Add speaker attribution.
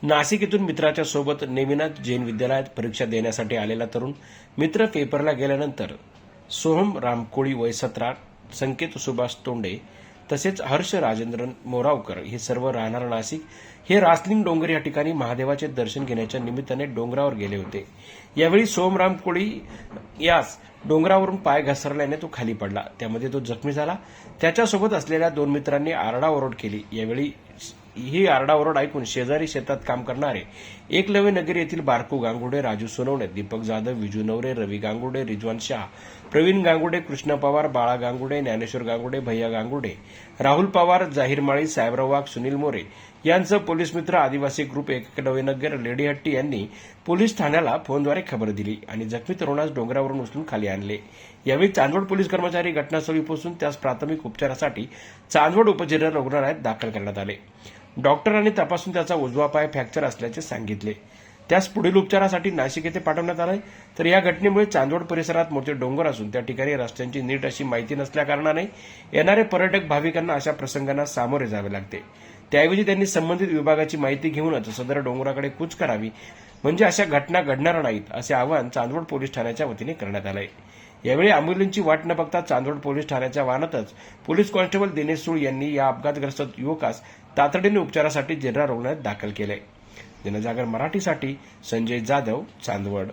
Speaker 1: नाशिक येथून मित्राच्या सोबत नेमिनाथ जैन विद्यालयात परीक्षा देण्यासाठी आलेला तरुण मित्र पेपरला गेल्यानंतर सोहम रामकोळी वय 17, संकेत सुभाष तोंडे तसेच हर्ष राजेंद्रन मोरावकर हे सर्व राहणार नाशिक हे रासलिंग डोंगर या ठिकाणी महादेवाचे दर्शन घेण्याच्या निमित्ताने डोंगरावर गेले होते। यावेळी सोहम रामकोळी यास डोंगरावरून पाय घसरल्याने तो खाली पडला, त्यामध्ये तो जखमी झाला। त्याच्यासोबत असलेल्या 2 मित्रांनी आरडाओरड केली। यावेळी ही आरडाओरड ऐकून शेजारी शेतात काम करणारे एकलव्य नगर येथील बारकू गांगुडे, राजू सोनवणे, दीपक जाधव, विजू नवरे, रवी गांगुडे, रिजवान शाह, प्रवीण गांगुडे, कृष्ण पवार, बाळा गांगुडे, ज्ञानेश्वर गांगुडे, भैया गांगुडे, राहुल पवार, जाहीर माळी, साहेबराव वाघ, सुनील मोरे यांचं पोलीस मित्र आदिवासी ग्रुप एकलव्य नगर लेडीहट्टी यांनी पोलीस ठाण्याला फोनद्वारे खबर दिली आणि जखमी तरुणास डोंगरावरून उचलून खाली आणले। यावेळी चांदवड पोलीस कर्मचारी घटनास्थळी पोहोचून त्यास प्राथमिक उपचारासाठी चांदवड उपजिल्हा रुग्णालयात दाखल करण्यात आले। डॉक्टरांनी तपासून त्याचा उजवा पाय फ्रॅक्चर असल्याचे सांगितले। त्यास पुढील उपचारासाठी नाशिक येथे पाठवण्यात आले। तर या घटनेमुळे चांदवड परिसरात मोठे डोंगर असून त्या ठिकाणी रस्त्यांची नीट अशी माहिती नसल्याकारणाने येणारे पर्यटक भाविकांना अशा प्रसंगांना सामोरे जावे लागते। त्याऐवजी त्यांनी संबंधित विभागाची माहिती घेऊनच सदर डोंगराकडे कूच करावी, म्हणजे अशा घटना घडणार नाहीत, असे आवाहन चांदवड पोलीस ठाण्याच्या वतीने करण्यात आले। यावेळी अँब्युलन्सची वाट न बघता चांदवड पोलीस ठाण्याच्या वाहनातच पोलीस कॉन्स्टेबल दिनेश सूळ यांनी या अपघातग्रस्त युवकास तातडीने उपचारासाठी जिल्हा रुग्णालयात दाखल केले। जनजागर मराठीसाठी संजय जाधव, चांदवड।